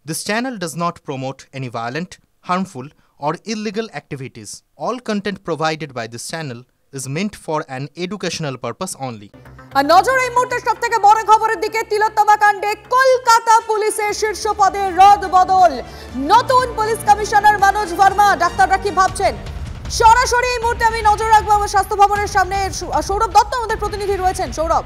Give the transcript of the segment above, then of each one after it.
This channel does not promote any violent, harmful, or illegal activities. All content provided by this channel is meant for an educational purpose only. আর নজর এই মুহূর্তে সবথেকে বড় খবরের দিকে। তিলোত্তমা কাণ্ডে কলকাতা পুলিশের শীর্ষ পদে রদবদল। নতুন পুলিশ কমিশনার মনোজ ভার্মা। ডাক্তাররা কি ভাবছেন সরাসরি এই মুহূর্তে আমি নজর রাখবো আমার স্বাস্থ্য ভবনের সামনে। সৌরভ দত্ত আমাদের প্রতিনিধি রয়েছেন। সৌরভ,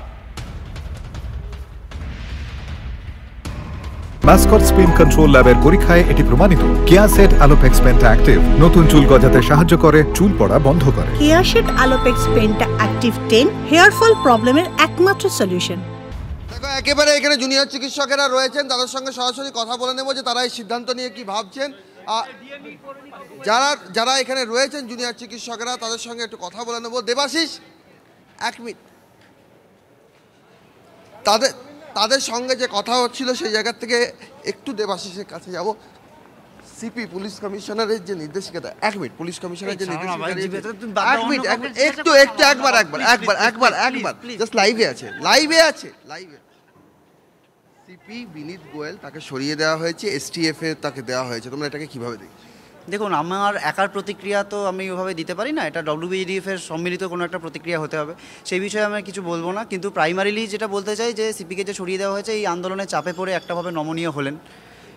মাসকট স্পিন কন্ট্রোল ল্যাবের পরীক্ষায় এটি প্রমাণিত। কেয়াসেট আলোপেক্স পেন্টা অ্যাক্টিভ নতুন চুল গজাতে সাহায্য করে, চুল পড়া বন্ধ করে। Keya Seth Alopex penta active 10 hair fall প্রবলেমের একমাত্র সলিউশন। দেখো, একেবারে এখানে জুনিয়র চিকিৎসকেরা রয়েছেন, তাদের সঙ্গে সরাসরি কথা বলে নেব যে তারা এই সিদ্ধান্ত নিয়ে কি ভাবছেন। যারা এখানে রয়েছেন জুনিয়র চিকিৎসকেরা, তাদের সঙ্গে একটু কথা বলে নেব। দেবাশিস, এক মিনিট। তাদের সঙ্গে যে কথা হচ্ছিল সেই জায়গা থেকে একটু দেবাশিসের কাছে যাব। সিপি পুলিশ কমিশনারের যে নির্দেশিকা, এক মিনিট, পুলিশ কমিশনারের যে নির্দেশিকা, এক মিনিট, একটু একবার জাস্ট লাইভে আছে। সিপি বিনীত গোয়েল তাকে সরিয়ে দেওয়া হয়েছে, এসটিএফ এ তাকে দেওয়া হয়েছে। তোমরা এটাকে কিভাবে দেখছো? দেখুন, আমার একার প্রতিক্রিয়া তো আমি ওভাবে দিতে পারি না, এটা ডব্লিউবিডিএফ এর সম্মিলিত কোনো একটা প্রতিক্রিয়া হতে হবে, সেই বিষয়ে আমি কিছু বলবো না। কিন্তু প্রাইমারিলি যেটা বলতে চাই যে সিপিকে যে সরিয়ে দেওয়া হয়েছে এই আন্দোলনের চাপে পড়ে একটাভাবে নমনীয় হলেন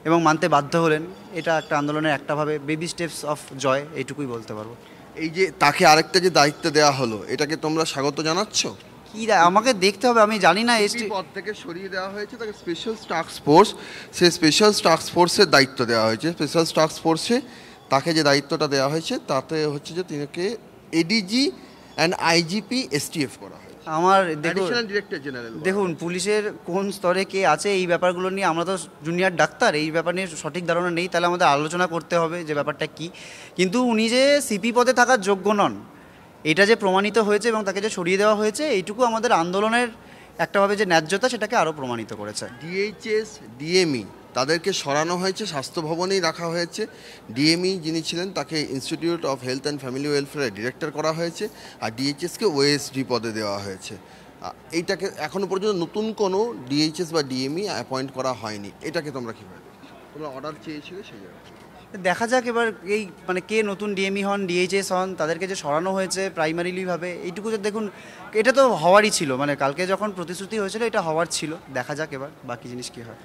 এবং মানতে বাধ্য হলেন। এটা একটা আন্দোলনের একটাভাবে বেবি স্টেপস অফ জয়, এইটুকুই বলতে পারবো। এই যে তাকে আরেকটা যে দায়িত্ব দেওয়া হলো, এটাকে তোমরা স্বাগত জানাচ্ছ? কি আমাকে দেখতে হবে, আমি জানি না। এসটি পদ থেকে সরিয়ে দেওয়া হয়েছে, তাকে স্পেশাল টাস্ক ফোর্স, সেই স্পেশাল টাস্ক ফোর্সের দায়িত্ব দেওয়া হয়েছে। স্পেশাল টাস্ক ফোর্সে তাকে যে দায়িত্বটা দেওয়া হয়েছে তাতে হচ্ছে যে তিনাকে এডিজি অ্যান্ড আইজিপি এসটিএফ করা হয়। আমার দেখুন, পুলিশের কোন স্তরে কে আছে এই ব্যাপারগুলো নিয়ে আমরা তো জুনিয়র ডাক্তার, এই ব্যাপার নিয়ে সঠিক ধারণা নেই। তাহলে আমাদের আলোচনা করতে হবে যে ব্যাপারটা কি। কিন্তু উনি যে সিপি পদে থাকার যোগ্য নন এটা যে প্রমাণিত হয়েছে এবং তাকে যে সরিয়ে দেওয়া হয়েছে, এইটুকু আমাদের আন্দোলনের একটাভাবে যে ন্যায্যতা সেটাকে আরও প্রমাণিত করেছে। ডিএইচএস, ডিএমই তাদেরকে সরানো হয়েছে, স্বাস্থ্য ভবনেই রাখা হয়েছে। ডিএমই যিনি ছিলেন তাকে institute of health and family ওয়েলফেয়ারের ডিরেক্টর করা হয়েছে, আর ডিএইচএসকে ওএসডি পদে দেওয়া হয়েছে। এইটাকে এখনও পর্যন্ত নতুন কোনো ডিএইচএস বা ডিএমই অ্যাপয়েন্ট করা হয়নি। এটাকে তোমরা কীভাবে দেখছো? তোমরা অর্ডার চেয়েছিলে সেই জায়গায়। দেখা যাক এবার এই কে নতুন ডিএমই হন, ডিএইচএস হন, তাদেরকে যে সরানো হয়েছে প্রাইমারিলিভাবে, এইটুকু যে দেখুন এটা তো হওয়ারই ছিল, কালকে যখন প্রতিশ্রুতি হয়েছিল এটা হওয়ার ছিল। দেখা যাক এবার বাকি জিনিস কী হয়।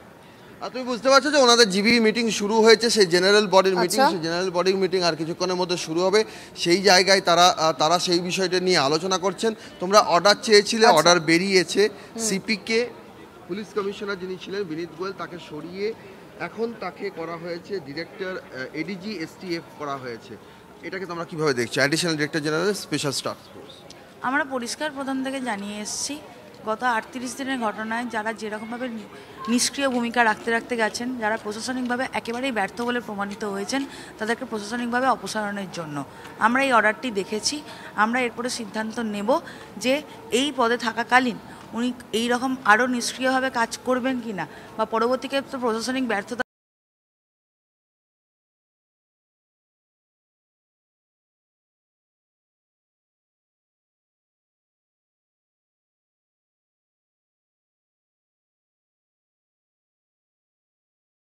আর তুমি বুঝতে পারছো যে ওনাদের জিবি মিটিং শুরু হয়েছে, সেই জেনারেল বডির মিটিং, সেই জেনারেল বডির মিটিং আর কিছুক্ষণের মধ্যে শুরু হবে। সেই জায়গায় তারা সেই বিষয়টা নিয়ে আলোচনা করছেন। তোমরা অর্ডার চেয়েছিলে, অর্ডার বেরিয়েছে। সিপিকে পুলিশ কমিশনার যিনি ছিলেন বিনীত গোয়েল তাকে সরিয়ে এখন তাকে করা হয়েছে ডিরেক্টর এডিজি এসটিএফ করা হয়েছে। এটাকে তোমরা কিভাবে দেখছো? Additional director general special task force. আমরা পরিষ্কার প্রথম থেকে জানিয়ে এসেছি গত 38 দিনের ঘটনায় যারা যেরকমভাবে নিষ্ক্রিয় ভূমিকা রাখতে গেছেন, যারা প্রশাসনিকভাবে একেবারেই ব্যর্থ বলে প্রমাণিত হয়েছেন, তাদেরকে প্রশাসনিকভাবে অপসারণের জন্য আমরা এই অর্ডারটি দেখেছি। আমরা এরপরে সিদ্ধান্ত নেব যে এই পদে থাকাকালীন উনি এই রকম আরও নিষ্ক্রিয়ভাবে কাজ করবেন কি না, বা পরবর্তীতে প্রশাসনিক ব্যর্থতা